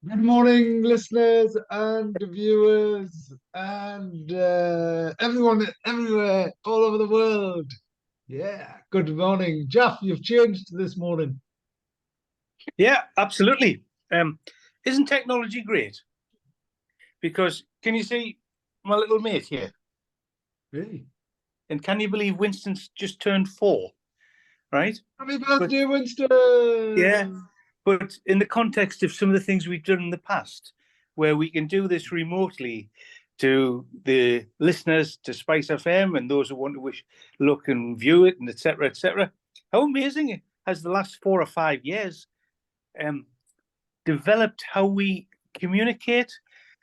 Good morning, listeners and viewers, and everyone everywhere, all over the world. Yeah, good morning. Jeff, you've changed this morning. Yeah, absolutely. Um, isn't technology great? Because can you see my little mate here? Really? And can you believe Winston's just turned 4, right? Happy But birthday, yeah, Winston! but in the context of some of the things we've done in the past, where we can do this remotely to the listeners, to Spice FM, and those who want to look and view it, and etc. etc. How amazing has the last 4 or 5 years um, developed how we communicate,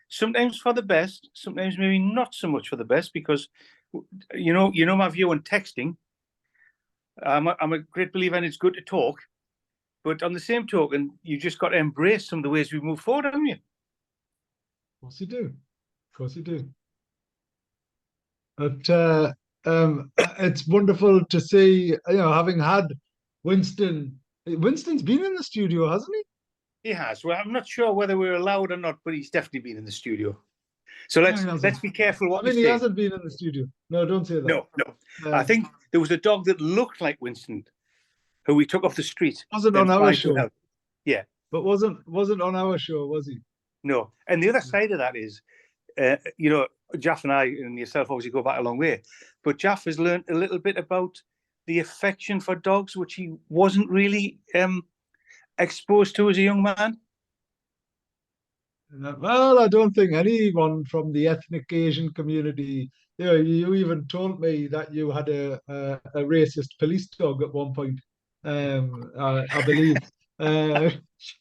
sometimes for the best, sometimes maybe not so much for the best, because you know my view on texting. I'm a great believer and it's good to talk, but on the same token, you just got to embrace some of the ways we move forward, haven't you? Of course you do. Of course you do. But it's wonderful to see, having had Winston. Winston's been in the studio, hasn't he? He has. Well, I'm not sure whether we're allowed or not, but he's definitely been in the studio. So No, he let's hasn't. be careful I what we mean, he say. hasn't been in the studio. No, don't say that. No, no. I Uh, think there was a dog that looked like Winston, who we took off the street wasn't and on our tried to show, help. Yeah, but wasn't on our show, was he? no. And the other side of that is, Jaff and I and yourself obviously go back a long way, but Jaff has learned a little bit about the affection for dogs, which he wasn't really exposed to as a young man. Well, I don't think anyone from the ethnic Asian community. You even told me that you had a racist police dog at one point. I believe, uh,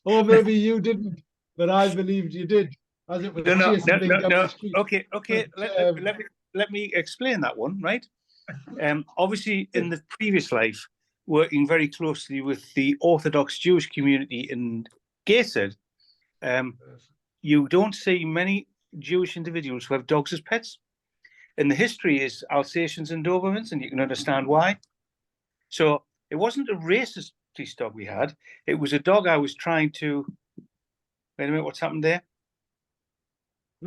or maybe you didn't, but I believed you did, as it No, was no, chasing no, me no, down the no. street. Okay, But okay. Let me explain that one, right? Obviously, in the previous life, working very closely with the Orthodox Jewish community in Gateshead, um, you don't see many Jewish individuals who have dogs as pets. And the history is Alsatians and Dobermans, and you can understand why. So it wasn't a racist police dog we had. It was a dog I was trying to. Wait a minute, what's happened there?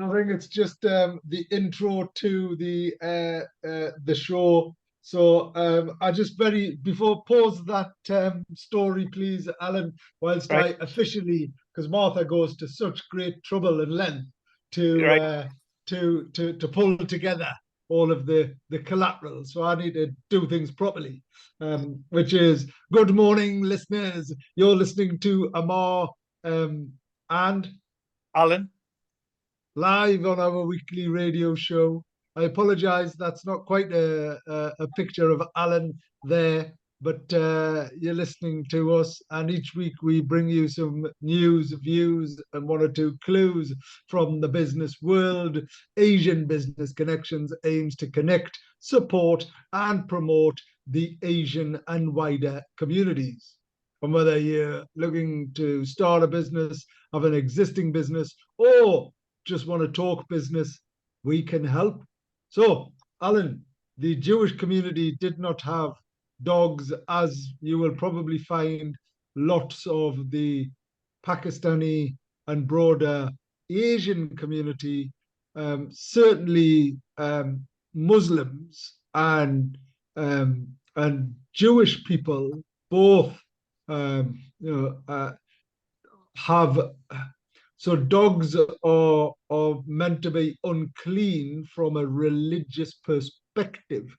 I think it's just the intro to the show. So I just very before pause that story, please, Alan, whilst Right, I officially, because Martha goes to such great trouble and length to right. to pull together all of the collateral. So I need to do things properly, which is good morning, listeners. You're listening to Ammar and Allan. live on our weekly radio show. I apologize, that's not quite a picture of Alan there, but you're listening to us, and each week we bring you some news, views, and one or two clues from the business world. Asian Business Connections aims to connect, support, and promote the Asian and wider communities. And whether you're looking to start a business, have an existing business, or just want to talk business, we can help. So, Alan, the Jewish community did not have dogs, as you will probably find lots of the Pakistani and broader Asian community, certainly Muslims and Jewish people both have. So dogs are meant to be unclean from a religious perspective.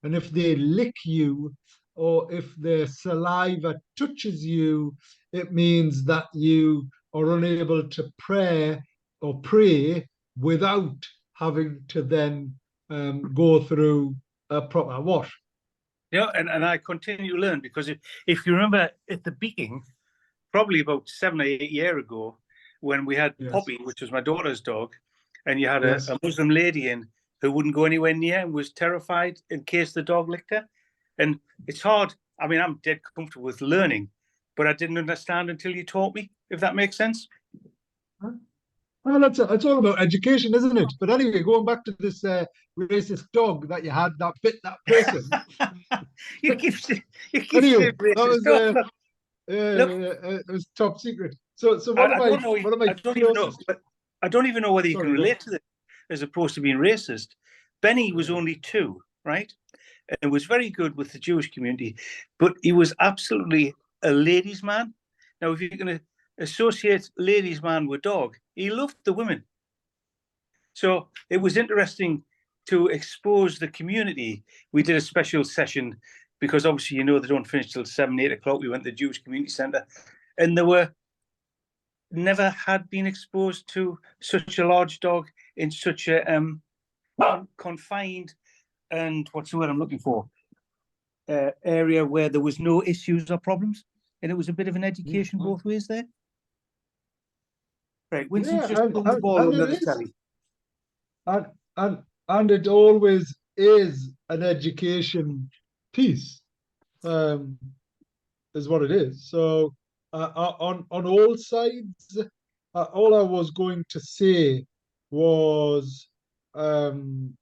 And if they lick you or if their saliva touches you, it means that you are unable to pray without having to then go through a proper wash. Yeah, and I continue to learn because if you remember at the beginning, probably about 7 or 8 years ago, when we had Yes. Poppy, which was my daughter's dog, and you had Yes. a Muslim lady in who wouldn't go anywhere near and was terrified in case the dog licked her. And it's hard. I mean, I'm dead comfortable with learning, but I didn't understand until you taught me, if that makes sense. Well, it's all about education, isn't it? But anyway, going back to this racist dog that you had that bit that person. you keep you keep Anyway, saying that racist. was No, look, it was top secret. So one of I my don't know. one of my I don't even know. closest. But I don't even know whether you can Sorry, go on. relate to this as opposed to being racist. Benny was Yeah. only 2, right? And was very good with the Jewish community, but he was absolutely a ladies' man. Now, if you're going to associate ladies' man with dog, he loved the women. So it was interesting to expose the community. We did a special session because obviously, you know, they don't finish till 7, 8 o'clock. We went to the Jewish Community Centre, and they were never had been exposed to such a large dog in such a confined and what's the word I'm looking for area where there was no issues or problems, and it was a bit of an education both ways there. Right, Winston's Yeah, just put the ball and under it the is, telly. and and it always is an education piece, um, is what it is. So on all sides, all I was going to say was, um,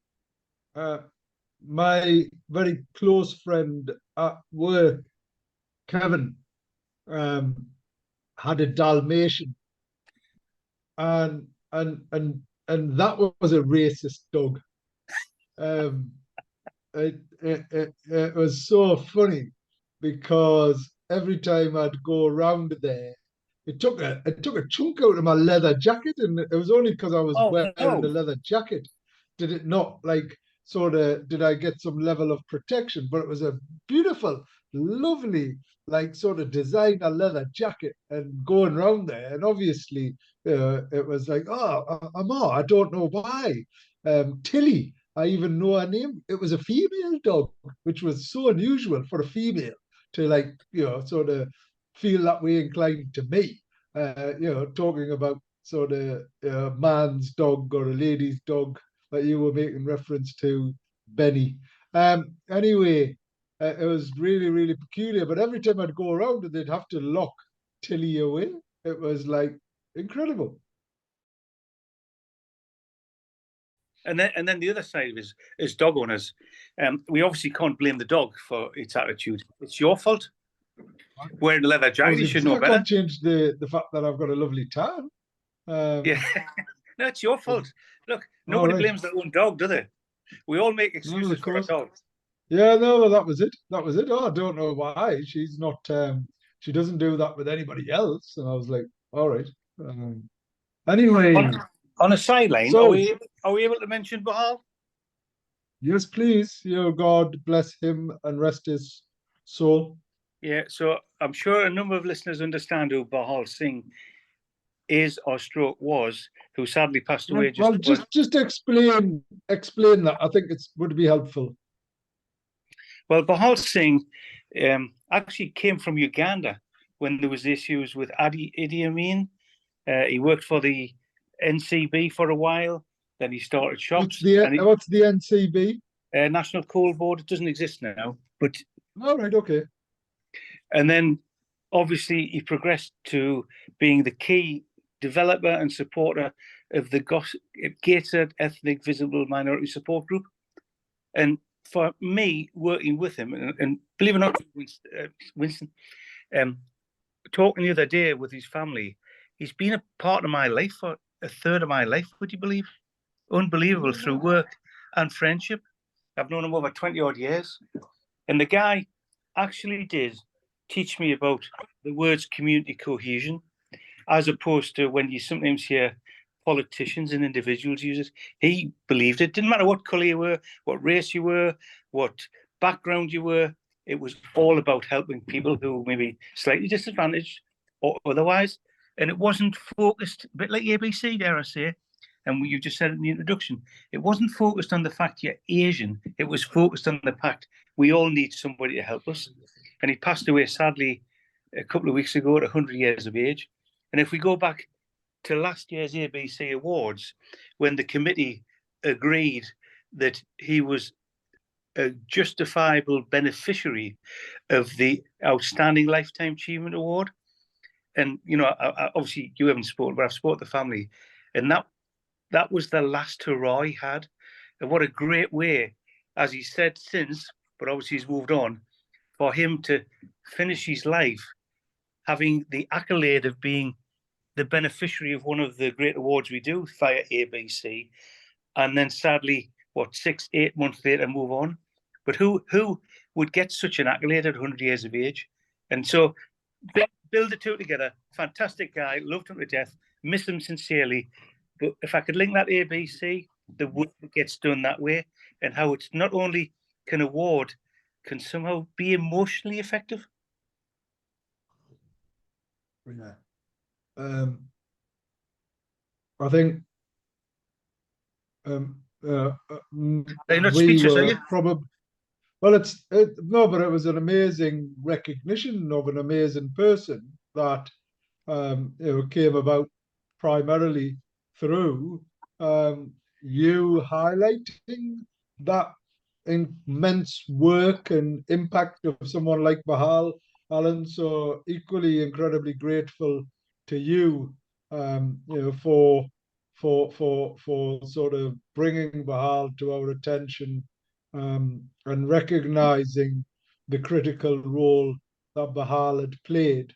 uh, my very close friend at work, Kevin, um, had a Dalmatian, and and that was a racist dog. Um, it was so funny because every time I'd go around there, it took a chunk out of my leather jacket, and it was only because I was Oh wearing a no! leather jacket did it not like sort of did I get some level of protection. But it was a beautiful, lovely, like sort of designer leather jacket, and going around there, and obviously it was like, oh, Ammar, I don't know why. Tilly, I even know her name. It was a female dog, which was so unusual for a female to, like, sort of feel that way inclined to me. Talking about sort of a man's dog or a lady's dog that you were making reference to, Benny. Anyway, it was really, really peculiar. But every time I'd go around it, they'd have to lock Tilly away. It was like incredible. And then the other side of it is dog owners. We obviously can't blame the dog for its attitude. It's your fault. Wearing a leather I jacket, was you going to should say know I better. can't change the fact that I've got a lovely tan. Yeah, no, it's your fault. Look, All nobody right. blames their own dog, do they? We all make No, excuses of for our course. dog. Yeah, no, well, that was it. That was it. Oh, I don't know why. She's not, she doesn't do that with anybody else. And I was like, all right. Anyway, On, on a sideline, so are we able to mention Bahal? yes, please, God bless him and rest his soul. Yeah, so I'm sure a number of listeners understand who Bahal Singh is or stroke was, who sadly passed away Well, just over. just explain that. I think it's would be helpful. Well, Bahal Singh actually came from Uganda when there was issues with Idi Amin. He worked for the NCB for a while. Then he started shops and What's the NCB? National Coal Board. It doesn't exist now, but All right, okay. and then obviously he progressed to being the key developer and supporter of the Gated Ethnic Visible Minority Support Group. And for me, working with him, and believe it or not, Winston, talking the other day with his family, he's been a part of my life for a third of my life, would you believe? Unbelievable, through work and friendship. I've known him over 20 odd years. And the guy actually did teach me about the words community cohesion, as opposed to when you sometimes hear politicians and individuals use it. He believed it. Didn't matter what colour you were, what race you were, what background you were. It was all about helping people who may be slightly disadvantaged or otherwise. And it wasn't focused, a bit like ABC, dare I say, and you just said it in the introduction, it wasn't focused on the fact you're Asian. It was focused on the fact we all need somebody to help us. And he passed away, sadly, a couple of weeks ago at 100 years of age. And if we go back to last year's ABC Awards, when the committee agreed that he was a justifiable beneficiary of the Outstanding Lifetime Achievement Award. And, obviously you haven't spoken, but I've spoken to the family. And that was the last hurrah he had. And what a great way, as he said since, but obviously he's moved on, for him to finish his life having the accolade of being the beneficiary of one of the great awards we do via ABC, and then sadly, 6, 8 months later, move on. But who would get such an accolade at 100 years of age? And so build the two together. Fantastic guy, loved him to death, miss him sincerely. But if I could link that ABC, the work that gets done that way, and how it's not only can award, can somehow be emotionally effective. Yeah. I think Are you not we speechless, are were you? probably, well, no, but it was an amazing recognition of an amazing person that came about primarily through you highlighting that immense work and impact of someone like Bahal, Alan. So equally incredibly grateful to you, for sort of bringing Bahal to our attention, and recognizing the critical role that Bahal had played,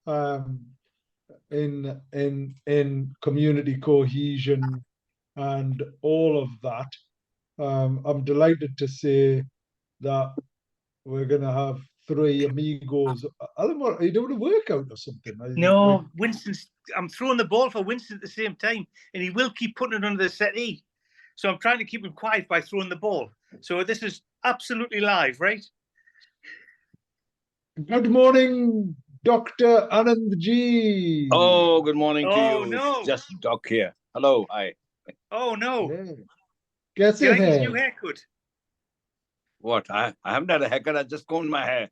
um, in community cohesion and all of that. I'm delighted to say that we're going to have 3 amigos. Alan, what, are you doing a workout or something? No, Winston's. I'm throwing the ball for Winston at the same time, and he will keep putting it under the settee. So I'm trying to keep him quiet by throwing the ball. So this is absolutely live, right? Good morning, Dr. Anand G. Oh, good morning to Oh, you. no. It's just Doc here. Hello, hi. Oh no! Yeah. Guess Do you it like his here. new haircut? What? I haven't had a haircut. I just combed my hair.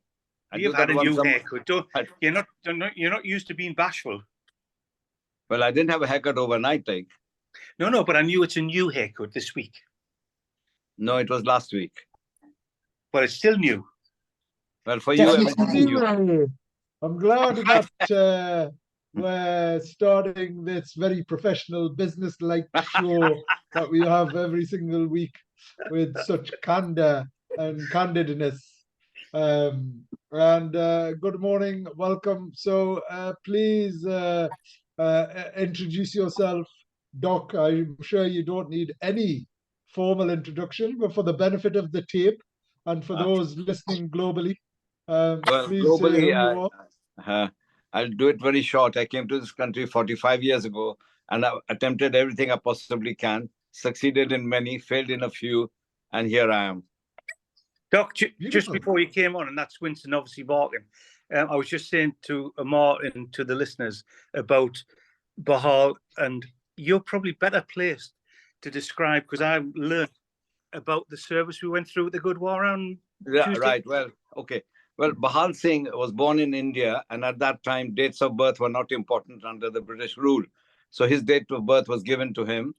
I You've do had that a once new a month. haircut. You're not used to being bashful. Well, I didn't have a haircut overnight, like. No, but I knew it's a new haircut this week. No, it was last week. But it's still new. Well, for you, everything is new. Anyway, I'm glad that we're starting this very professional, business-like show that we have every single week with such candor and candidness. And good morning, welcome. So please introduce yourself, Doc. I'm sure you don't need any formal introduction, but for the benefit of the tape and for those listening globally, Well, please say who globally, you are. I'll do it very short. I came to this country 45 years ago, and I've attempted everything I possibly can, succeeded in many, failed in a few, and here I am. Doc, just before you came on, and that's Winston obviously barking, I was just saying to Ammar and to the listeners about Bahal, and you're probably better placed to describe, because I learned about the service we went through at the Gurdwara on Tuesday. Right. Well, okay. Well, Bahal Singh was born in India, and at that time, dates of birth were not important under the British rule. So his date of birth was given to him.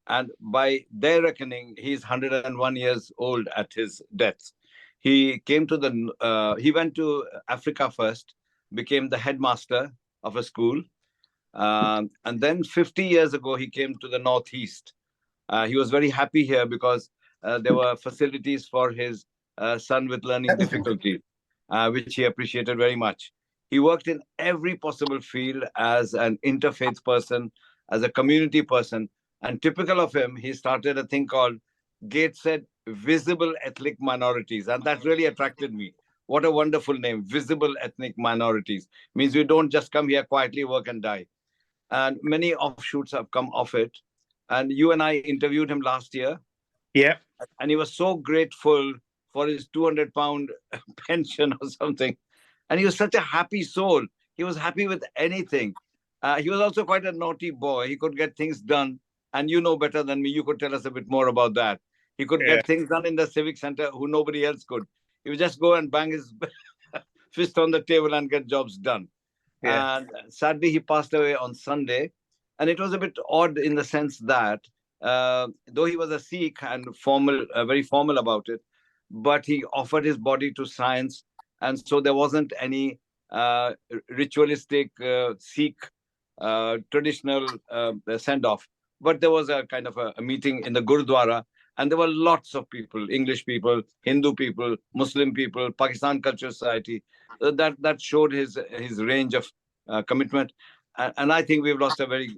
And by their reckoning, he's 101 years old at his death. He came to he went to Africa first, became the headmaster of a school. And then 50 years ago, he came to the Northeast. He was very happy here because there were facilities for his son with learning difficulties, which he appreciated very much. He worked in every possible field as an interfaith person, as a community person. And typical of him, he started a thing called Gateshead Visible Ethnic Minorities. And that really attracted me. What a wonderful name, Visible Ethnic Minorities. Means we don't just come here quietly, work and die. And many offshoots have come of it. And you and I interviewed him last year. Yeah. And he was so grateful for his 200-pound pension or something. And he was such a happy soul. He was happy with anything. He was also quite a naughty boy. He could get things done. And you know better than me. You could tell us a bit more about that. He could get things done in the civic center who nobody else could. He would just go and bang his fist on the table and get jobs done. Yeah. And sadly, he passed away on Sunday. And it was a bit odd in the sense that, though he was a Sikh and very formal about it, but he offered his body to science. And so there wasn't any ritualistic Sikh traditional send-off. But there was a kind of a meeting in the Gurdwara, and there were lots of people, English people, Hindu people, Muslim people, Pakistan Culture Society, that showed his range of commitment. And I think we've lost a very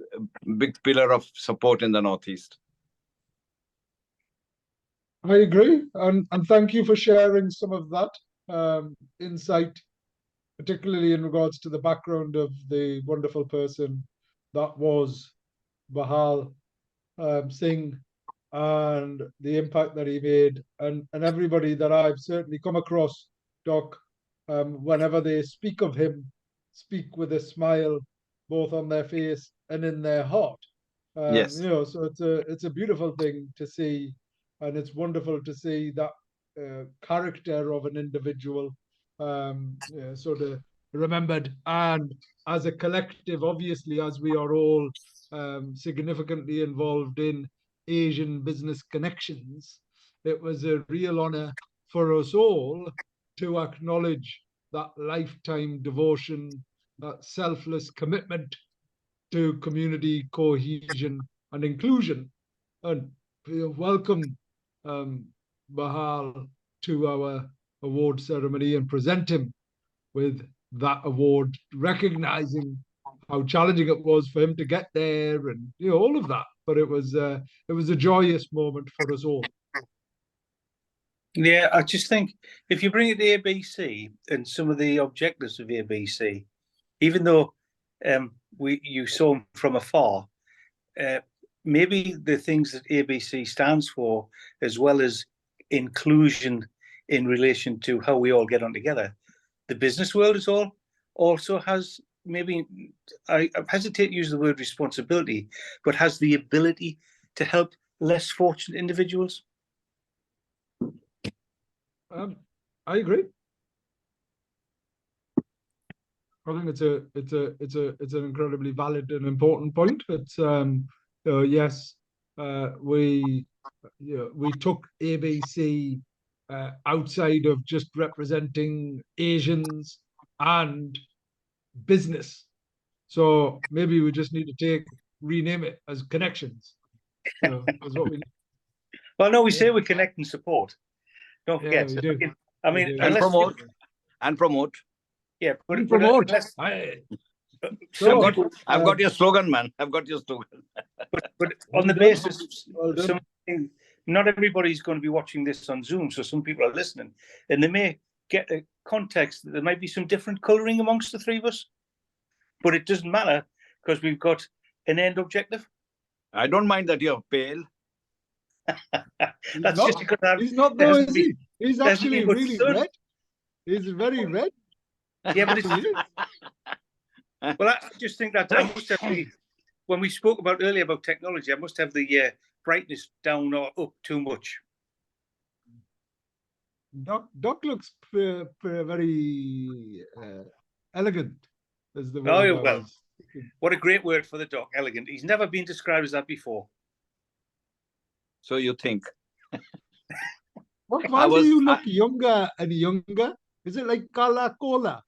big pillar of support in the Northeast. I agree, and thank you for sharing some of that insight, particularly in regards to the background of the wonderful person that was Bahal Singh, and the impact that he made, and everybody that I've certainly come across, Doc, whenever they speak of him, speak with a smile both on their face and in their heart. Yes. So it's a beautiful thing to see, and it's wonderful to see that character of an individual sort of remembered, and as a collective, obviously, as we are all significantly involved in Asian business connections, it was a real honor for us all to acknowledge that lifetime devotion, that selfless commitment to community cohesion and inclusion. And welcome Bahal to our award ceremony and present him with that award, recognizing how challenging it was for him to get there, and all of that. But it was a joyous moment for us all. Yeah, I just think if you bring it to ABC and some of the objectives of ABC, even though you saw them from afar, maybe the things that ABC stands for, as well as inclusion in relation to how we all get on together, the business world is also has, maybe, I hesitate to use the word responsibility, but has the ability to help less fortunate individuals. I agree. I think it's an incredibly valid and important point. It's yes, we took ABC outside of just representing Asians and business. So maybe we just need to rename it as Connections. That's what we need. Well, no, we say we connect and support. Don't forget. Yeah, we do. I mean, and promote. Yeah, but promote. I've got your slogan, man. I've got your slogan. But on the basis, not everybody's going to be watching this on Zoom, so some people are listening, and they may get a context that there might be some different colouring amongst the three of us, but it doesn't matter because we've got an end objective. I don't mind that you're pale. That's just because he's not though, is he? He's actually really red. He's very red. Yeah, but well, I just think that I must have when we spoke about earlier about technology, I must have the brightness down or up too much. Doc looks very elegant, as the word. Oh, well, what a great word for the Doc, elegant. He's never been described as that before. So you think? Why do you look younger and younger? Is it like Kala Cola?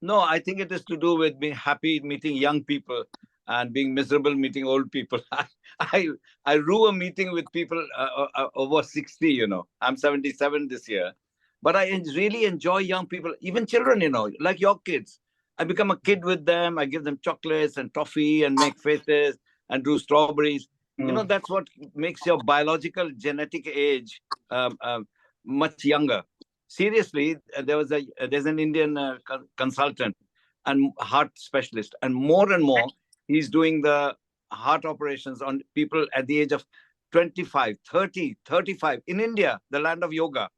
No, I think it is to do with being happy meeting young people and being miserable meeting old people. I rue a meeting with people over 60, I'm 77 this year. But I really enjoy young people, even children, like your kids. I become a kid with them. I give them chocolates and toffee and make faces and do strawberries. That's what makes your biological genetic age much younger. Seriously, there's an Indian consultant and heart specialist, and more he's doing the heart operations on people at the age of 25, 30, 35 in India, the land of yoga.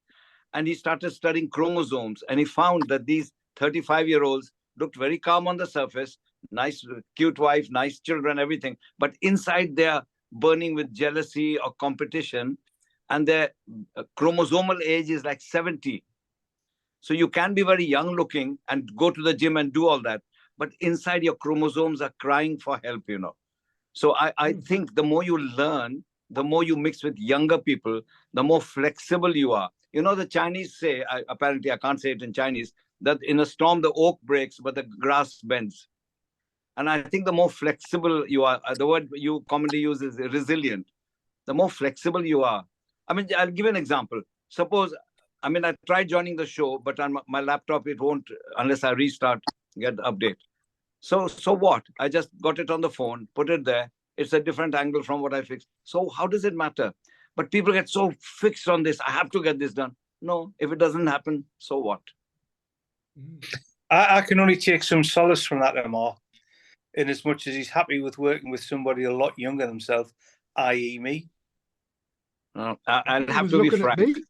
And he started studying chromosomes, and he found that these 35-year-olds looked very calm on the surface, nice, cute wife, nice children, everything. But inside they're burning with jealousy or competition, and their chromosomal age is like 70. So you can be very young looking and go to the gym and do all that, but inside your chromosomes are crying for help, So I think the more you learn, the more you mix with younger people, the more flexible you are. The Chinese say, apparently I can't say it in Chinese, that in a storm, the oak breaks, but the grass bends. And I think the more flexible you are, the word you commonly use is resilient. The more flexible you are. I mean, I'll give you an example. Suppose, I tried joining the show, but on my laptop, it won't, unless I restart, get the update. So what? I just got it on the phone, put it there. It's a different angle from what I fixed. So how does it matter? But people get so fixed on this. I have to get this done. No, if it doesn't happen, so what? I can only take some solace from that, Ammar, in as much as he's happy with working with somebody a lot younger than himself, i.e. me. I'll He have was to be looking at frank. me.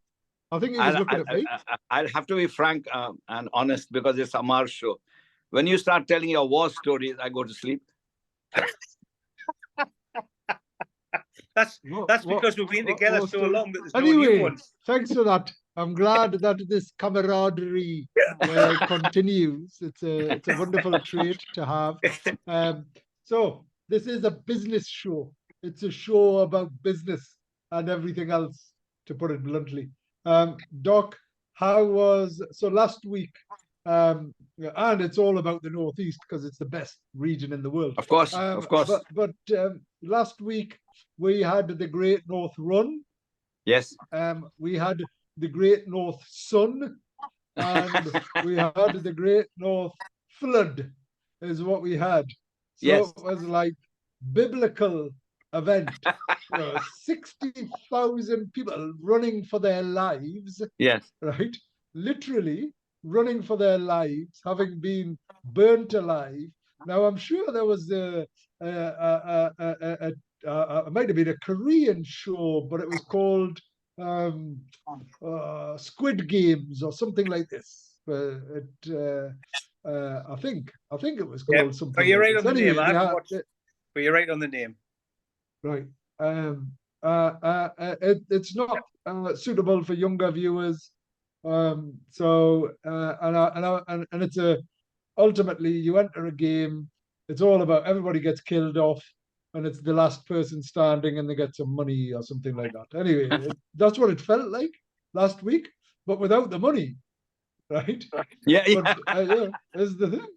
I think he was looking at me. I'll have to be frank and honest because it's Ammar's show. When you start telling your war stories, I go to sleep. That's because we've been together so long that there's no new ones. Thanks for that. I'm glad that this camaraderie continues. It's a wonderful trait to have. So this is a business show. It's a show about business and everything else, to put it bluntly. Doc, so last week, and it's all about the Northeast because it's the best region in the world. Of course, of course. But last week we had the Great North Run. Yes. We had the Great North Sun, and we had the Great North Flood, is what we had. So yes. It was like biblical event. 60,000 people running for their lives. Yes. Right? Literally running for their lives, having been burnt alive. Now, I'm sure there was it might have been a Korean show, but it was called Squid Games or something like this. I think it was called something. But you're right on the anyway, name. I haven't watched it, but you're right on the name. Right. It's not suitable for younger viewers. And it's ultimately you enter a game. It's all about everybody gets killed off, and it's the last person standing, and they get some money or something like that. Anyway, that's what it felt like last week, but without the money, right? Yeah. But is the thing.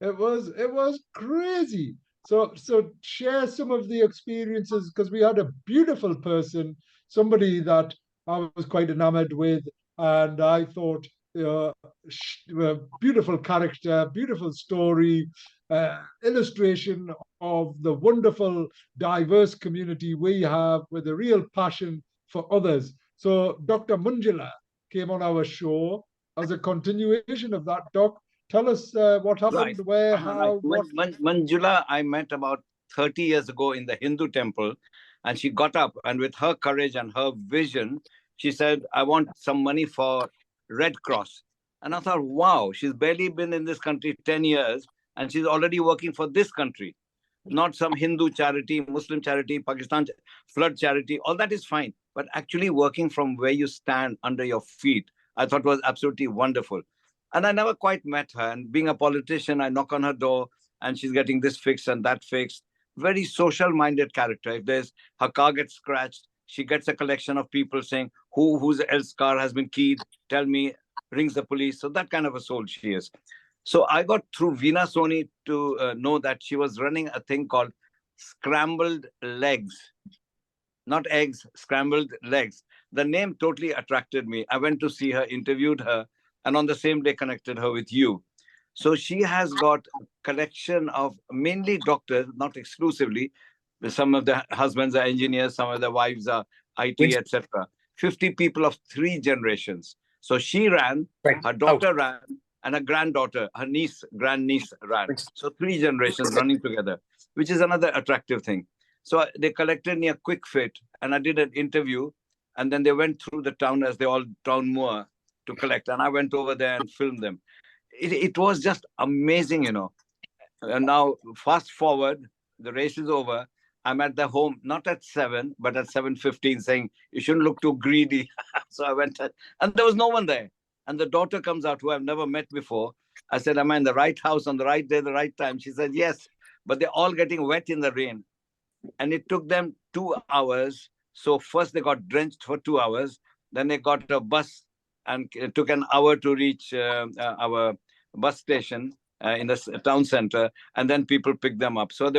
It was crazy. So share some of the experiences, because we had a beautiful person, somebody that I was quite enamored with, and I thought, beautiful character, beautiful story, illustration of the wonderful, diverse community we have with a real passion for others. So Dr. Manjula came on our show as a continuation of that. Doc, tell us what happened, where, how, what. Manjula, I met about 30 years ago in the Hindu temple, and she got up, and with her courage and her vision, she said, I want some money for Red Cross. And I thought, wow, she's barely been in this country 10 years, and she's already working for this country, not some Hindu charity, Muslim charity, Pakistan flood charity. All that is fine, but actually working from where you stand under your feet, I thought was absolutely wonderful. And I never quite met her. And being a politician, I knock on her door and she's getting this fixed and that fixed. Very social-minded character. If her car gets scratched, she gets a collection of people saying, whose else car has been keyed? Tell me, rings the police. So that kind of a soul she is. So I got through Veena Soni to know that she was running a thing called Scrambled Legs. Not eggs, scrambled legs. The name totally attracted me. I went to see her, interviewed her, and on the same day connected her with you. So she has got a collection of mainly doctors, not exclusively. Some of the husbands are engineers, some of the wives are IT, etc. 50 people of 3 generations. So she ran, her daughter ran, and her granddaughter, her grandniece ran. So 3 generations running together, which is another attractive thing. So they collected me a quick fit, and I did an interview, and then they went through the town as they all town moor to collect, and I went over there and filmed them. It was just amazing, And now fast forward, the race is over. I'm at the home, not at 7, but at 7:15, saying, you shouldn't look too greedy. So I went, and there was no one there. And the daughter comes out, who I've never met before. I said, am I in the right house on the right day, the right time? She said, yes, but they're all getting wet in the rain. And it took them 2 hours. So first they got drenched for 2 hours. Then they got a bus, and it took an hour to reach our bus station in the town center. And then people picked them up. So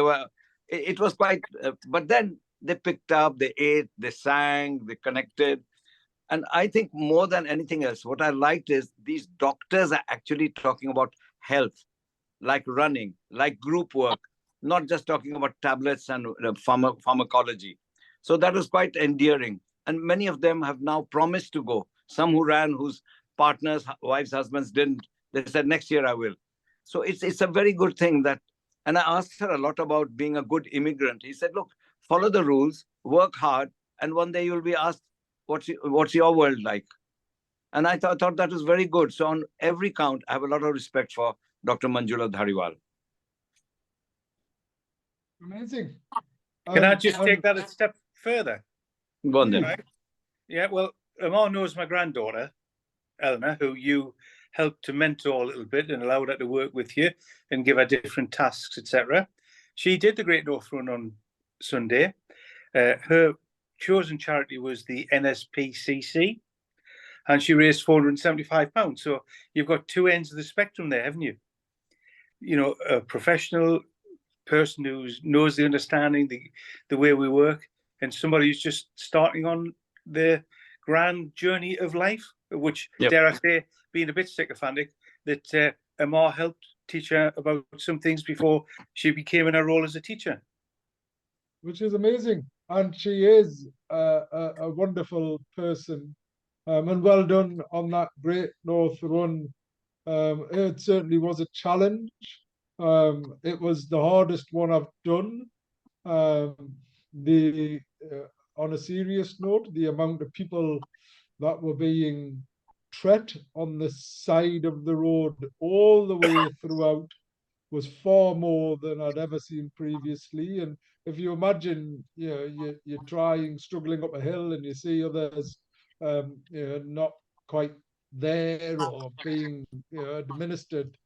it was quite, but then they picked up, they ate, they sang, they connected. And I think more than anything else, what I liked is these doctors are actually talking about health. like running, like group work, not just talking about tablets and pharmacology. So that was quite endearing. And many of them have now promised to go. Some who ran, whose partners, wives, husbands didn't, they said, next year I will. So it's a very good thing that, and I asked her a lot about being a good immigrant. He said, look, follow the rules, work hard, and one day you'll be asked, what's your world like? And I thought that was very good. So on every count, I have a lot of respect for Dr. Manjula Dhariwal. Amazing. Can I just take that a step further? Go on then. Right? Yeah, well, Ammar knows my granddaughter, Eleanor, who you helped to mentor a little bit and allowed her to work with you and give her different tasks, etc. She did the Great North Run on Sunday. Her chosen charity was the NSPCC, and she raised £475. So you've got two ends of the spectrum there, haven't you? You know, a professional person who knows the understanding, the way we work, and somebody who's just starting on the grand journey of life, which, dare I say, being a bit sycophantic, that Ammar helped teach her about some things before she became in her role as a teacher. Which is amazing. And she is a wonderful person. And well done on that Great North Run. It certainly was a challenge. It was the hardest one I've done. On a serious note, the amount of people that were being tread on the side of the road all the way throughout was far more than I'd ever seen previously. And if you imagine, you know, you're trying, struggling up a hill, and you see others, you know, not quite there or being, you know, administered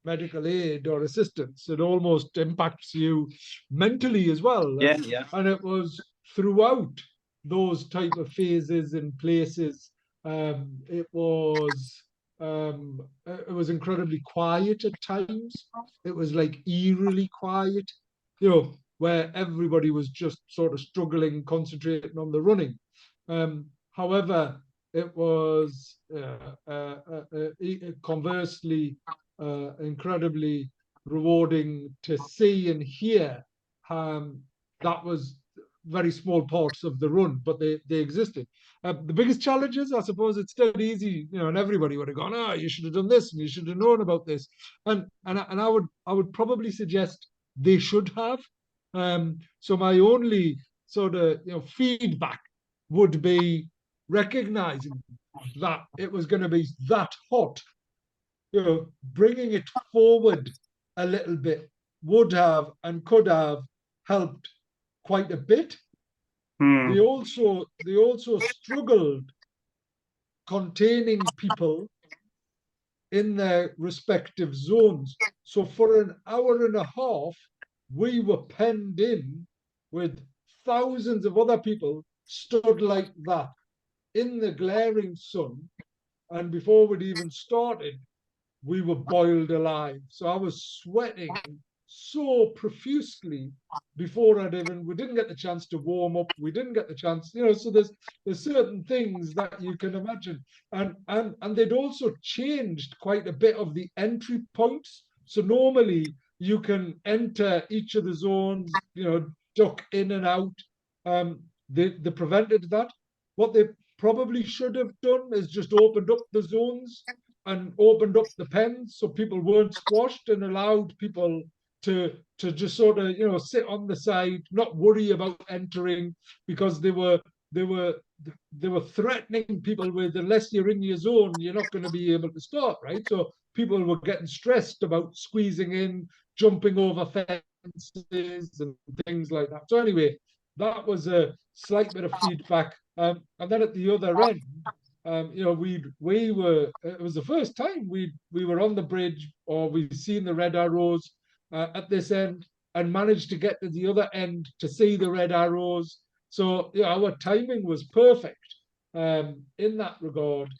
medical aid or assistance, it almost impacts you mentally as well. And it was throughout those type of phases and places. It was incredibly quiet at times. It was like eerily quiet, you know, where everybody was just sort of struggling, concentrating on the running. However, it was conversely incredibly rewarding to see and hear. That was very small parts of the run, but they existed. The biggest challenges, I suppose, it's still easy, you know, and everybody would have gone, "Oh, you should have done this, and you should have known about this," and I would probably suggest they should have. So my only sort of, you know, feedback would be recognizing that it was going to be that hot. You know, bringing it forward a little bit would have and could have helped quite a bit. They also struggled containing people in their respective zones. So for an hour and a half, we were penned in with thousands of other people stood like that in the glaring sun. And before we'd even started, we were boiled alive. So I was sweating so profusely before we didn't get the chance to warm up. We didn't get the chance, you know, so there's certain things that you can imagine. And they'd also changed quite a bit of the entry points. So normally you can enter each of the zones, you know, duck in and out. They prevented that. What they probably should have done is just opened up the zones and opened up the pens so people weren't squashed, and allowed people to just sort of, you know, sit on the side, not worry about entering, because they were threatening people with, unless you're in your zone, you're not going to be able to start, right? So people were getting stressed about squeezing in, jumping over fences and things like that. So anyway, that was a slight bit of feedback. And then at the other end, you know, we were, it was the first time we were on the bridge, or we've seen the red arrows at this end, and managed to get to the other end to see the red arrows. So, yeah, our timing was perfect in that regard.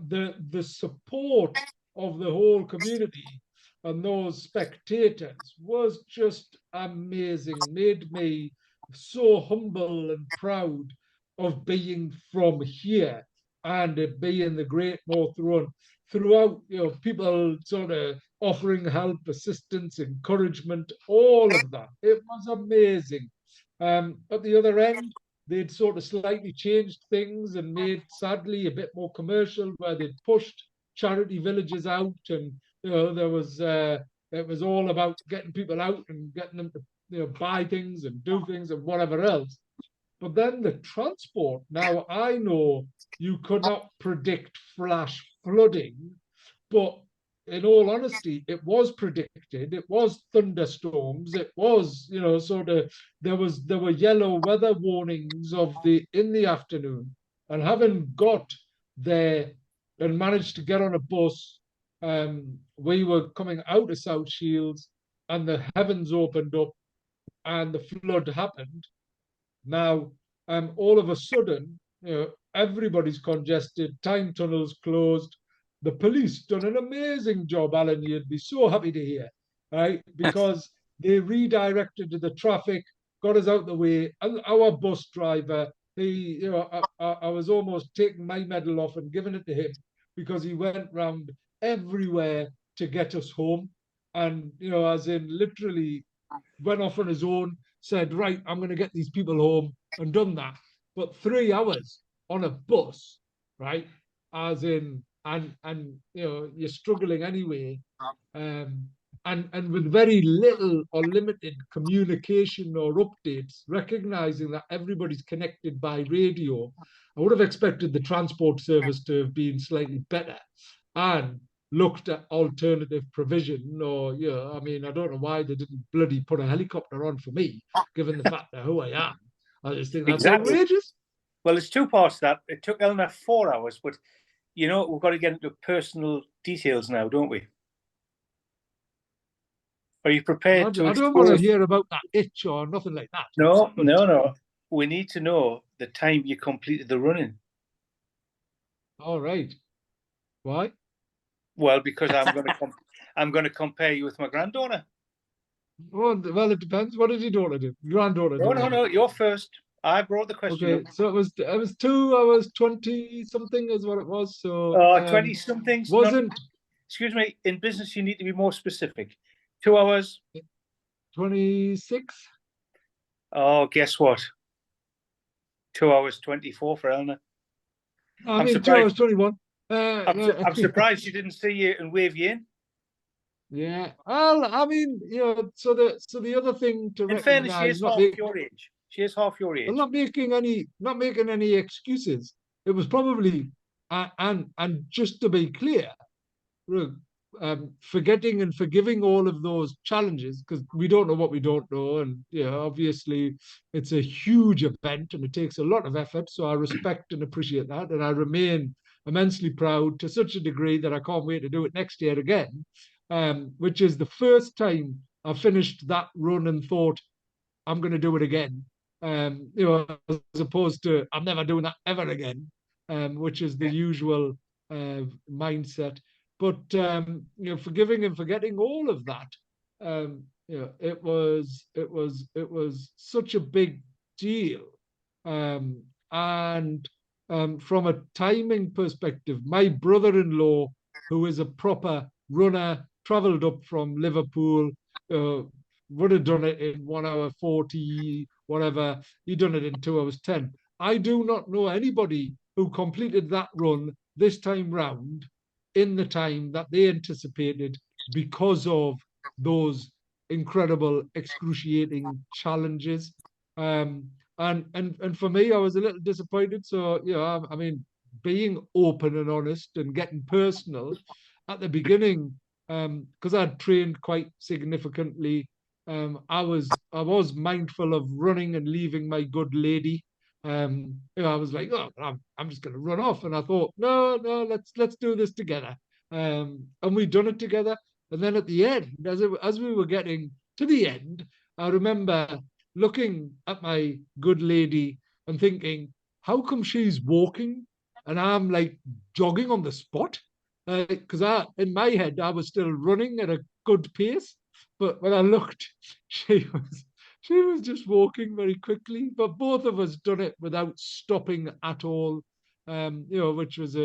The support of the whole community and those spectators was just amazing. Made me so humble and proud of being from here and it being the Great North Run. Throughout, you know, people sort of offering help, assistance, encouragement, all of that. It was amazing. At the other end, they'd sort of slightly changed things and made, sadly, a bit more commercial, where they'd pushed charity villages out, and there was it was all about getting people out and getting them to buy things and do things and whatever else. But then the transport. Now I know you could not predict flash flooding, but in all honesty, it was predicted. It was thunderstorms. It was, sort of there were yellow weather warnings of the in the afternoon. And having got there and managed to get on a bus, we were coming out of South Shields, and the heavens opened up and the flood happened. Now, all of a sudden, everybody's congested, time tunnels closed. The police done an amazing job, Alan. You'd be so happy to hear, right? Because they redirected the traffic, got us out the way. And our bus driver, I was almost taking my medal off and giving it to him, because he went round everywhere to get us home. And, as in literally went off on his own, said, right, I'm going to get these people home, and done that. But 3 hours on a bus, right? As in, and you're struggling anyway. And with very little or limited communication or updates, recognizing that everybody's connected by radio, I would have expected the transport service to have been slightly better and looked at alternative provision. Or, I mean, I don't know why they didn't bloody put a helicopter on for me, given the fact that who I am. I just think that's Exactly. outrageous. Well, it's two parts to that. It took Eleanor 4 hours, but we've got to get into personal details now, don't we? Are you prepared to? I don't want to hear about that itch or nothing like that. No. We need to know the time you completed the running. All right. Why? Well, because I'm going to compare you with my granddaughter. Well, it depends. What did your daughter do? Granddaughter? No. You're first. I brought the question. Okay, so it was 2 hours 20 something is what it was. So 20 something wasn't. Excuse me. In business, you need to be more specific. 2 hours. 26. Oh, guess what? 2 hours 24 for Eleanor. I mean, 2 hours 21. I'm surprised she didn't see you and wave you in. Yeah. Well, I mean, so the other thing to in fairness, she is half your age. She is half your age. I'm not making any excuses. It was probably and just to be clear, forgetting and forgiving all of those challenges, because we don't know what we don't know, and obviously it's a huge event and it takes a lot of effort. So I respect and appreciate that, and I remain immensely proud to such a degree that I can't wait to do it next year again, which is the first time I finished that run and thought I'm going to do it again. As opposed to I'm never doing that ever again, which is the usual mindset. But forgiving and forgetting all of that, it was such a big deal, and from a timing perspective, my brother-in-law, who is a proper runner, travelled up from Liverpool. Would have done it in 1 hour 40, whatever. He done it in 2 hours 10. I do not know anybody who completed that run this time round in the time that they anticipated, because of those incredible, excruciating challenges. And for me, I was a little disappointed. So, I mean, being open and honest and getting personal at the beginning, because I'd trained quite significantly. I was mindful of running and leaving my good lady. I was like, oh, I'm just going to run off, and I thought, no, let's do this together. And we done it together. And then at the end, as we were getting to the end, I remember looking at my good lady and thinking, how come she's walking and I'm like jogging on the spot? Because in my head, I was still running at a good pace. But when I looked, she was just walking very quickly. But both of us done it without stopping at all, which was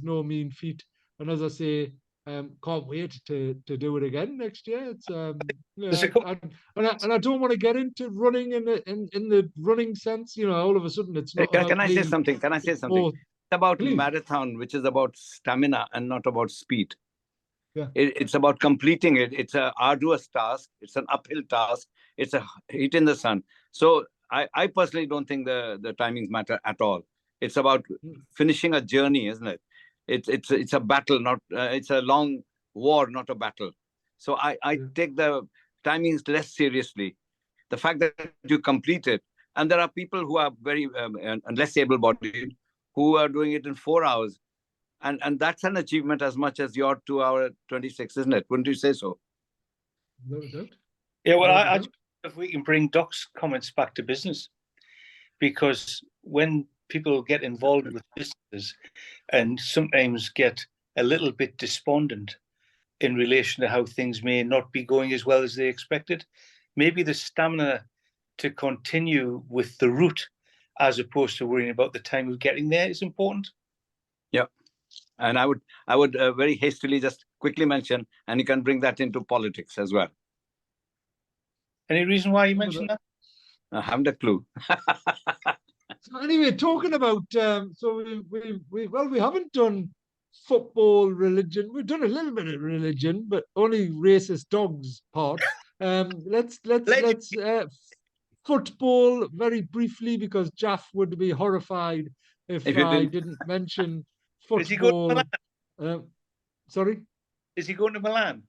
no mean feat. And as I say, can't wait to do it again next year. It's There's a yeah, couple, and I don't want to get into running in the running sense. You know, all of a sudden it's not Can about I say me. something? Can I say It's something? more, It's about please. marathon, which is about stamina and not about speed. Yeah. It's about completing it. It's an arduous task. It's an uphill task. It's a heat in the sun. So I personally don't think the timings matter at all. It's about finishing a journey, isn't it? It's a battle, not it's a long war, not a battle. So I Yeah. take the timings less seriously. The fact that you complete it, and there are people who are very less able-bodied who are doing it in 4 hours, and that's an achievement as much as your 2 hour 26, isn't it? Wouldn't you say so? No doubt. yeah, well, No I doubt. if we can bring Doc's comments back to business, because when people get involved with businesses and sometimes get a little bit despondent in relation to how things may not be going as well as they expected, maybe the stamina to continue with the route as opposed to worrying about the time of getting there is important. Yeah. And I would very hastily just quickly mention, and you can bring that into politics as well. Any reason why you mentioned that? I haven't a clue. So anyway, talking about so we haven't done football, religion. We've done a little bit of religion, but only racist dogs part. Let's football very briefly, because Jaff would be horrified If if you I didn't, didn't mention Is he going to football. Milan? Sorry, Is he going to Milan?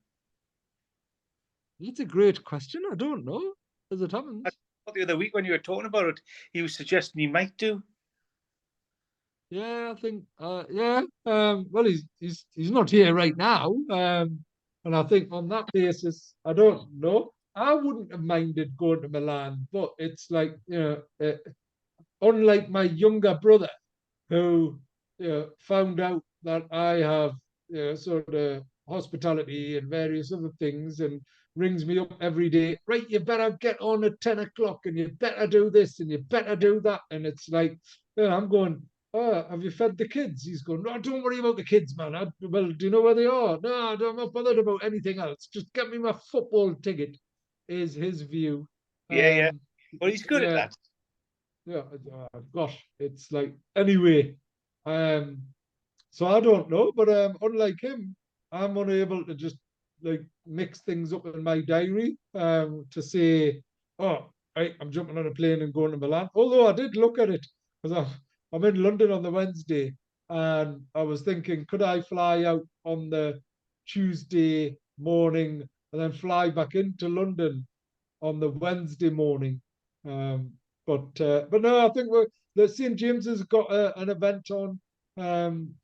it's a great question. I don't know, as it happens. The other week when you were talking about it, he was suggesting he might do. Yeah, I think yeah. Well, he's not here right now. And I think on that basis, I don't know. I wouldn't have minded going to Milan, but it's like, unlike my younger brother, who found out that I have sort of hospitality and various other things, and rings me up every day. Right, you better get on at 10 o'clock, and you better do this, and you better do that. And it's like, I'm going, oh, have you fed the kids? He's going, no, don't worry about the kids, man. Well, do you know where they are? No, I'm not bothered about anything else. Just get me my football ticket, is his view. Yeah. Well, he's good at Yeah, that. yeah, gosh, it's like, anyway. Um, so I don't know, but unlike him, I'm unable to just like mix things up in my diary to say, oh, right, I'm jumping on a plane and going to Milan. Although I did look at it, because I'm in London on the Wednesday, and I was thinking, could I fly out on the Tuesday morning and then fly back into London on the Wednesday morning? Um, but no, I think the St James has got an event on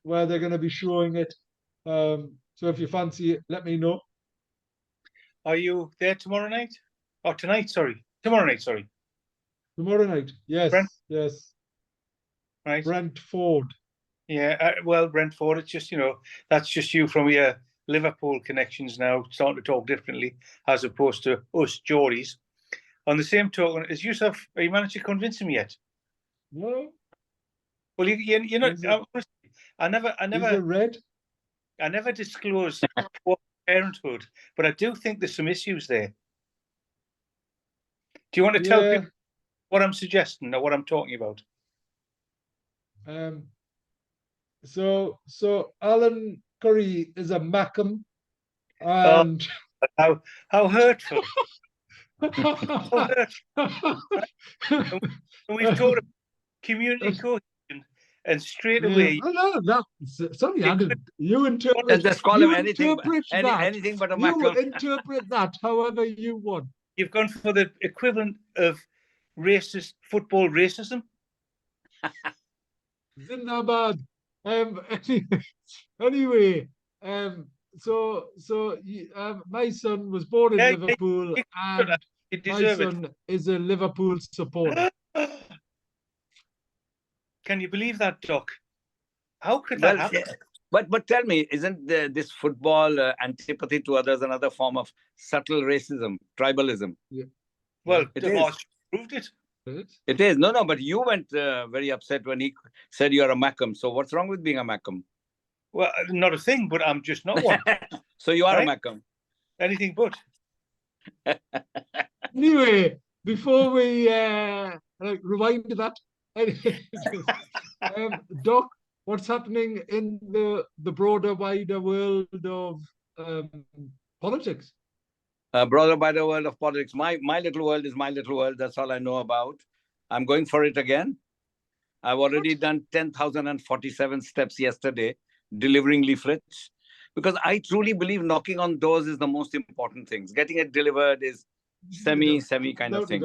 where they're going to be showing it. So if you fancy it, let me know. Are you there tomorrow night? Or tonight, sorry. Tomorrow night, sorry. Tomorrow night. Yes, Brent? yes. Right. Brentford. Yeah, well, Brentford, it's just, that's just you from your Liverpool connections now, starting to talk differently, as opposed to us Geordies. On the same token, is Yusuf, are you managed to convince him yet? No, Well, you know, I he's a red. never disclose parenthood, but I do think there's some issues there. Do you want to tell people what I'm suggesting or what I'm talking about? So Alan Curry is a Mackham, and how hurtful. How hurtful. And we've talked about community cohesion, and straight away. No, sorry, I didn't. You interpret. Just call him anything, anything but a You Mackham. interpret that however you want. You've gone for the equivalent of racist football racism. Zindabad. Anyway, so my son was born in Liverpool, and my son is a Liverpool supporter. Can you believe that, Doc? How could that happen? Yeah. But tell me, isn't this football antipathy to others another form of subtle racism, tribalism? Yeah. Well, it is. Proved it. It is. No, but you went very upset when he said you're a Mackham. So what's wrong with being a Mackham? Well, not a thing, but I'm just not one. So you are Right? a Macam. Anything but. Anyway, before we rewind to that, Doc, what's happening in the broader, wider world of um, politics? Brother, by the world of politics, my little world is my little world. That's all I know about. I'm going for it again. I've already done 10,047 steps yesterday, delivering leaflets, because I truly believe knocking on doors is the most important thing. Getting it delivered is semi kind of thing.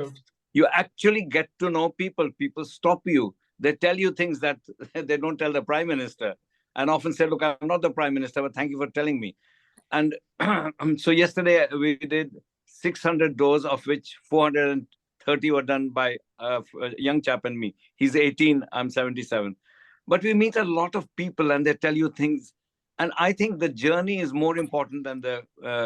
You actually get to know people. People stop you. They tell you things that they don't tell the prime minister, and often say, look, I'm not the prime minister, but thank you for telling me. And so yesterday we did 600 doors, of which 430 were done by a young chap and me. He's 18, I'm 77. But we meet a lot of people and they tell you things. And I think the journey is more important than the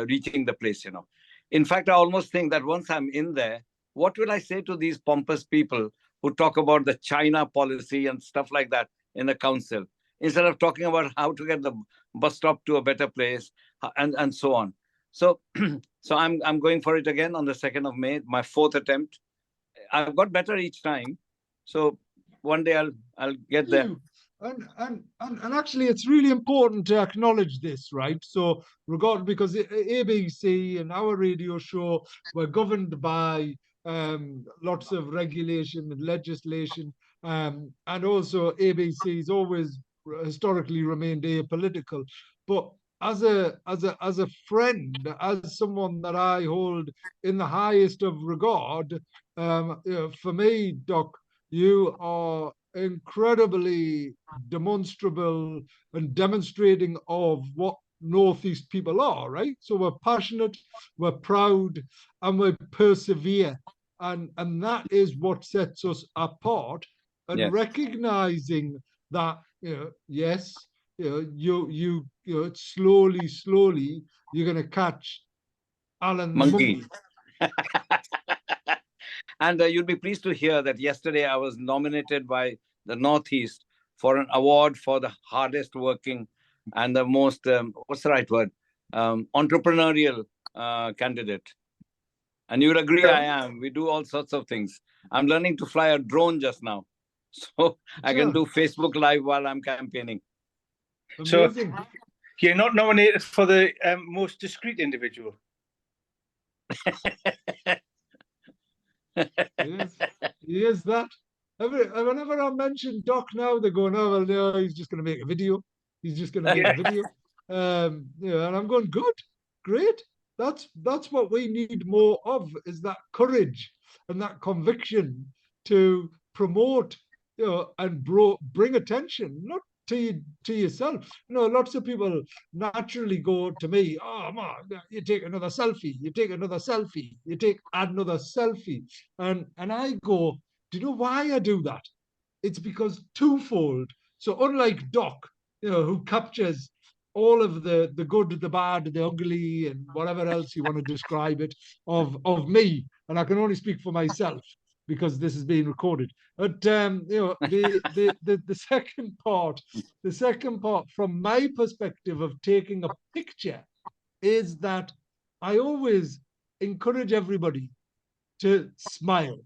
reaching the place, you know. In fact, I almost think that once I'm in there, what will I say to these pompous people who talk about the China policy and stuff like that in the council, instead of talking about how to get the bus stop to a better place and so on. So so I'm going for it again on the 2nd of May, my 4th attempt. I've got better each time. So one day I'll get there. And actually, it's really important to acknowledge this, right? So, because ABC and our radio show were governed by lots of regulation and legislation, and also ABC's always historically remained apolitical. But as a friend, as someone that I hold in the highest of regard, for me, Doc, you are incredibly demonstrable and demonstrating of what Northeast people are, right? So we're passionate, we're proud, and we persevere. And that is what sets us apart. And Yes. recognizing that, yes, slowly you're going to catch Allan the Monkey. monkey. And you'll be pleased to hear that yesterday I was nominated by the Northeast for an award for the hardest working and the most, what's the right word? Entrepreneurial candidate. And you'll agree I am. We do all sorts of things. I'm learning to fly a drone just now. So I can do Facebook Live while I'm campaigning. Amazing. So you're not nominated for the most discreet individual. Yes, that. Whenever I mention Doc now, they go, no, well, no, he's just going to make a video. He's just going to make a video. And I'm going, good, great. That's what we need more of, is that courage and that conviction to promote, and bring attention, not to yourself. Lots of people naturally go to me, oh, Ammar, you take another selfie, you take another selfie, you take another selfie. And I go, do you know why I do that? It's because twofold. So unlike Doc, who captures all of the good, the bad, the ugly, and whatever else you want to describe it of me, and I can only speak for myself because this is being recorded. But the second part from my perspective of taking a picture is that I always encourage everybody to smile,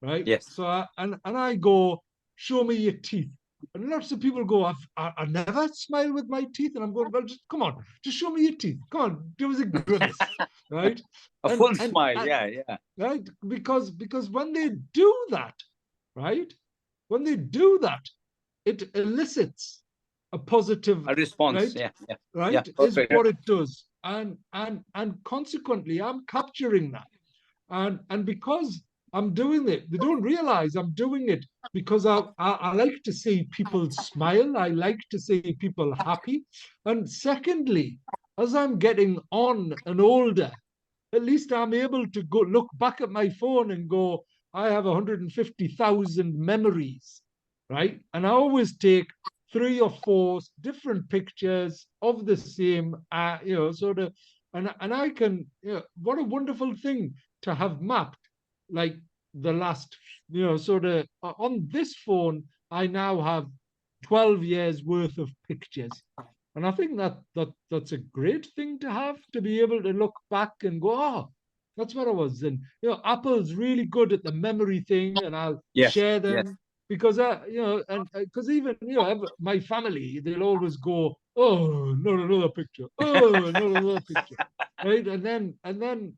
right? Yes. So I go, show me your teeth. And lots of people go, I never smile with my teeth. And I'm going, well, just come on, just show me your teeth. Come on, give us a grimace, right? A full smile, yeah. Right, because when they do that, right? When they do that, it elicits a positive response, right? Yeah. Right, yeah, is what it does. And consequently, I'm capturing that. And because I'm doing it, they don't realize I'm doing it because I like to see people smile. I like to see people happy. And secondly, as I'm getting on and older, at least I'm able to go look back at my phone and go, I have 150,000 memories, right? And I always take 3 or 4 different pictures of the same, sort of, and I can, what a wonderful thing to have mapped, like the last, sort of on this phone, I now have 12 years worth of pictures. And I think that's a great thing to have, to be able to look back and go, oh, that's what I was. And Apple's really good at the memory thing, and I'll Yes, share yes. them because and because even my family, they'll always go, oh, not another picture, oh, not another picture, right? And then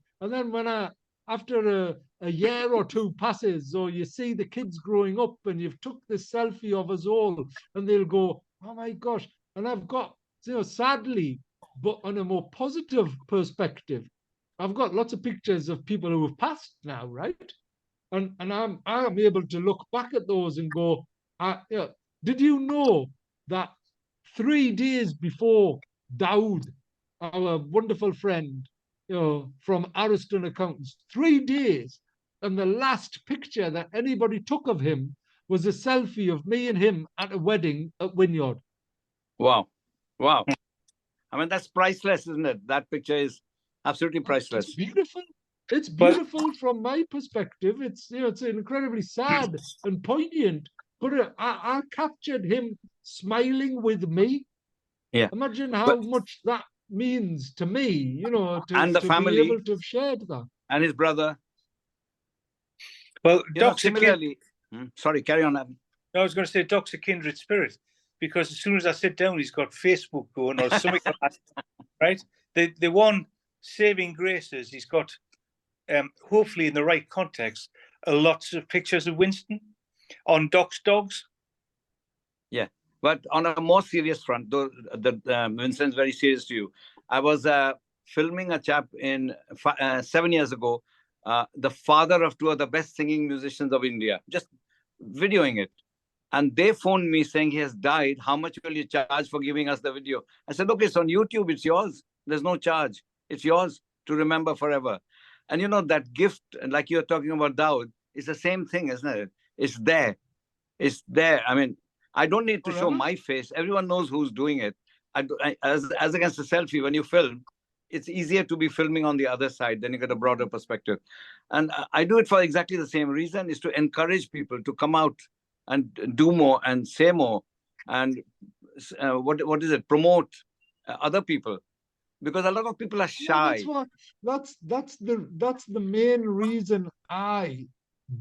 when after a year or two passes, or you see the kids growing up, and you've took this selfie of us all, and they'll go, oh my gosh. And I've got, sadly, but on a more positive perspective, I've got lots of pictures of people who have passed now, right? And I'm able to look back at those and go, did you know that 3 days before Daoud, our wonderful friend, from Ariston Accountants, 3 days, and the last picture that anybody took of him was a selfie of me and him at a wedding at Wynyard. Wow. Wow. I mean, that's priceless, isn't it? That picture is absolutely It's priceless. beautiful. It's beautiful from my perspective. It's it's incredibly sad and poignant. But I captured him smiling with me. Yeah. Imagine how much that means to me. And the to family. be able to have shared that. And his brother. Well, Doc's similarly. Sorry, carry on. I was going to say Doc's a kindred spirit, because as soon as I sit down, he's got Facebook going or something like that, right? The one saving grace is he's got, hopefully in the right context, lots of pictures of Winston on Doc's dogs. Yeah, but on a more serious front, though, Winston's very serious to you. I was filming a chap 7 years ago, the father of two of the best singing musicians of India, just videoing it. And they phoned me saying he has died. How much will you charge for giving us the video? I said, look, it's on YouTube. It's yours. There's no charge. It's yours to remember forever. And that gift, like you're talking about Daoud, is the same thing, isn't it? It's there. It's there. I mean, I don't need to show my face. Everyone knows who's doing it. As against a selfie, when you film, it's easier to be filming on the other side. Then you get a broader perspective. And I do it for exactly the same reason, is to encourage people to come out and do more and say more, and what is it? Promote other people, because a lot of people are shy. That's the main reason I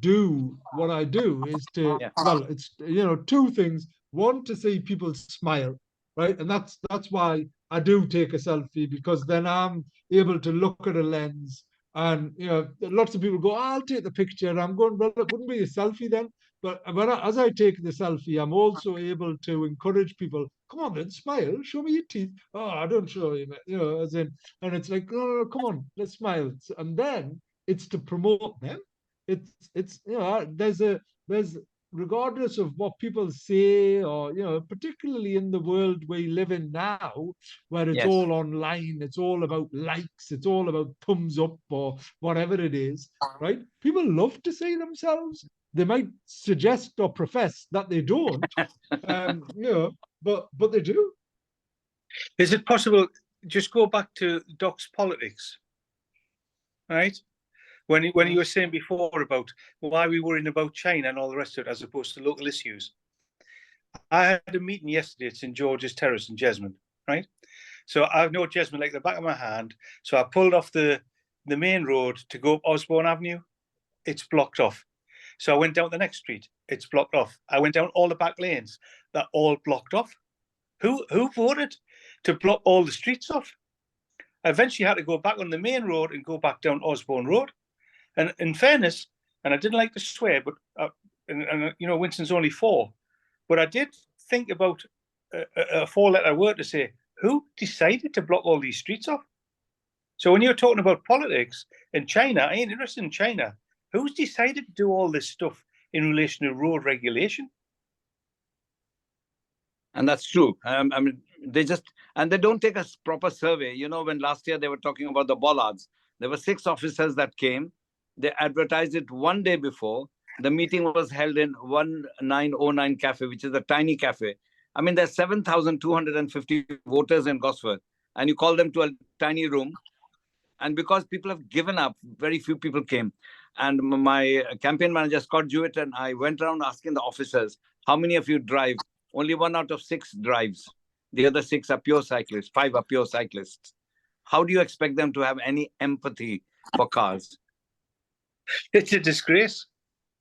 do what I do, is to it's two things. One, to see people smile, right? And that's why I do take a selfie, because then I'm able to look at a lens, and lots of people go, oh, I'll take the picture. And I'm going, well, it wouldn't be a selfie then. But as I take the selfie, I'm also able to encourage people, come on then, smile, show me your teeth. Oh, I don't show you, as in, and it's like, no, come on, let's smile. And then it's to promote them. It's there's regardless of what people say, or particularly in the world we live in now, where it's all online, it's all about likes, it's all about thumbs up or whatever it is, right? People love to see themselves. They might suggest or profess that they don't, but they do. Is it possible, just go back to Doc's politics, right? When you were saying before about why we worrying about China and all the rest of it, as opposed to local issues. I had a meeting yesterday at St. George's Terrace in Jesmond, right? So I know Jesmond like the back of my hand. So I pulled off the main road to go up Osborne Avenue. It's blocked off. So I went down the next street. It's blocked off. I went down all the back lanes. They're all blocked off. Who voted to block all the streets off? I eventually had to go back on the main road and go back down Osborne Road. And in fairness, and I didn't like to swear, but Winston's only 4, but I did think about a 4-letter word to say, who decided to block all these streets off? So when you're talking about politics in China, I ain't interested in China. Who's decided to do all this stuff in relation to road regulation? And that's true. I mean, they don't take a proper survey. When last year they were talking about the bollards, there were 6 officers that came. They advertised it one day before. The meeting was held in 1909 Cafe, which is a tiny cafe. I mean, there's 7,250 voters in Gosford, and you call them to a tiny room. And because people have given up, very few people came. And my campaign manager, Scott Jewett, and I went around asking the officers, how many of you drive? only 1 out of 6 drives. The other 6 are pure cyclists, 5 are pure cyclists. How do you expect them to have any empathy for cars? It's a disgrace.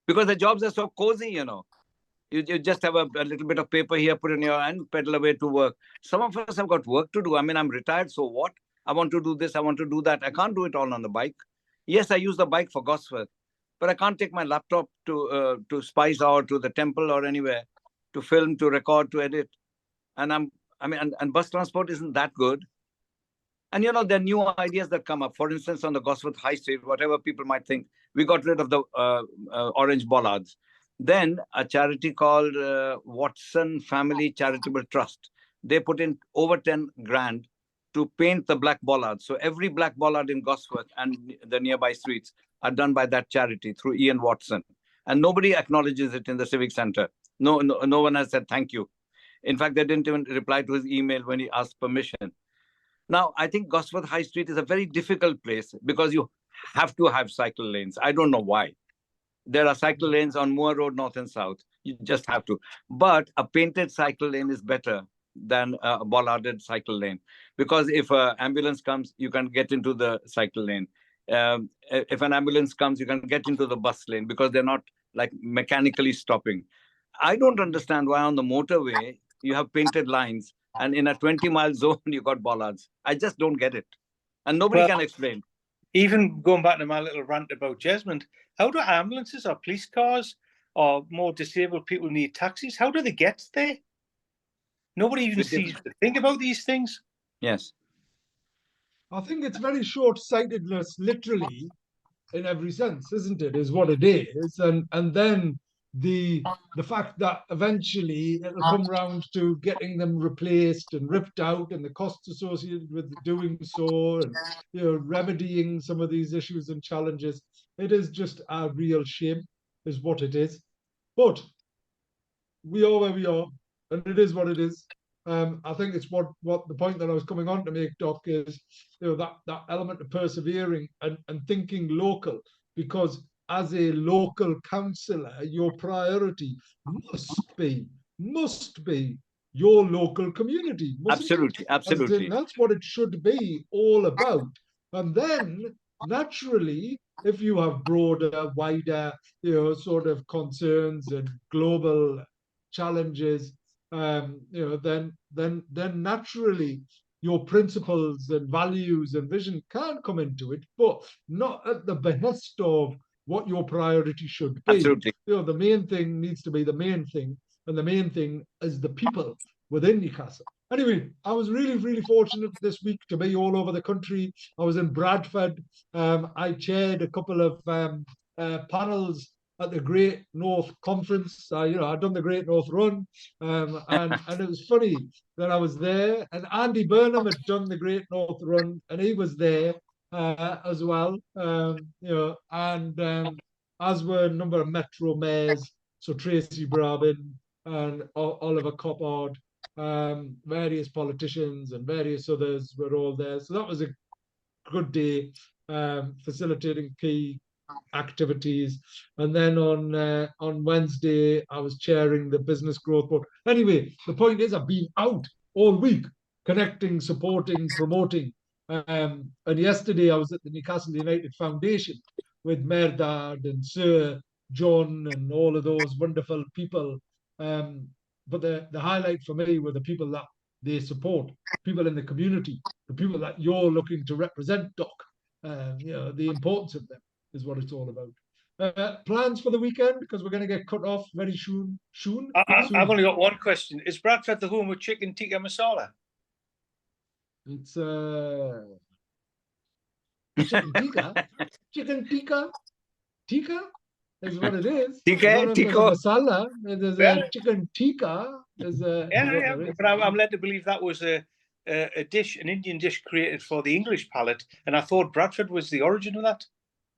Because the jobs are so cozy, you know. You just have a little bit of paper here, put in your hand, pedal away to work. Some of us have got work to do. I mean, I'm retired, so what? I want to do this, I want to do that. I can't do it all on the bike. Yes, I use the bike for Gosforth, but I can't take my laptop to Spice or to the temple or anywhere to film, to record, to edit. And and bus transport isn't that good. And you know, there are new ideas that come up. For instance, on the Gosforth High Street, whatever people might think, we got rid of the orange bollards. Then a charity called Watson Family Charitable Trust, they put in over 10 grand to paint the black bollards. So every black bollard in Gosforth and the nearby streets are done by that charity through Ian Watson. And nobody acknowledges it in the Civic Center. No one has said thank you. In fact, they didn't even reply to his email when he asked permission. Now, I think Gosforth High Street is a very difficult place because you have to have cycle lanes. I don't know why. There are cycle lanes on Moore Road, north and south. You just have to. But a painted cycle lane is better than a bollarded cycle lane. Because if an ambulance comes, you can get into the cycle lane. If an ambulance comes, you can get into the bus lane because they're not like mechanically stopping. I don't understand why on the motorway you have painted lines and in a 20-mile zone you got bollards. I just don't get it. And nobody can explain. Even going back to my little rant about Jesmond, how do ambulances or police cars or more disabled people need taxis? How do they get there? Nobody even sees to think about these things. Yes. I think it's very short-sightedness, literally, in every sense, isn't it? Is what it is, and then the fact that eventually it'll come round to getting them replaced and ripped out, and the costs associated with doing so, and remedying some of these issues and challenges. It is just a real shame, is what it is. But we are where we are, and it is what it is. I think it's what the point that I was coming on to make, Doc, is that element of persevering and thinking local, because as a local councillor, your priority must be your local community. Absolutely, absolutely. That's what it should be all about. And then naturally, if you have broader, wider, sort of concerns and global challenges, then naturally your principles and values and vision can come into it, but not at the behest of what your priority should be. Absolutely. The main thing needs to be the main thing, and the main thing is the people within Newcastle. Anyway, I was really, really fortunate this week to be all over the country. I was in Bradford. I chaired a couple of panels at the Great North Conference. I'd done the Great North Run, and it was funny that I was there, and Andy Burnham had done the Great North Run, and he was there as well. And as were a number of Metro mayors, so Tracy Brabin and Oliver Coppard, various politicians and various others were all there. So that was a good day, facilitating key activities. And then on Wednesday, I was chairing the business growth board. Anyway, the point is, I've been out all week, connecting, supporting, promoting. And yesterday, I was at the Newcastle United Foundation with Merdad and Sir John and all of those wonderful people. But the highlight for me were the people that they support, people in the community, the people that you're looking to represent, Doc. The importance of them is what it's all about. Plans for the weekend, because we're going to get cut off very soon. I've only got one question. Is Bradford the home of chicken tikka masala? It's chicken tikka. Chicken tikka. Tikka is what it is. Tikka, masala. There's chicken tikka. But I'm led to believe that was a dish, an Indian dish created for the English palate, and I thought Bradford was the origin of that.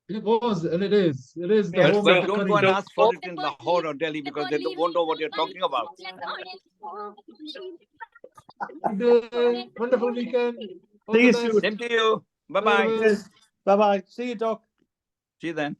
It was, and it is. It is the home well, of the don't curry. go and ask for it in Lahore or Delhi because they won't know what you're talking about. Good day. Wonderful weekend. See you soon. Same to you. Bye-bye. Bye-bye. See you, Doc. See you then.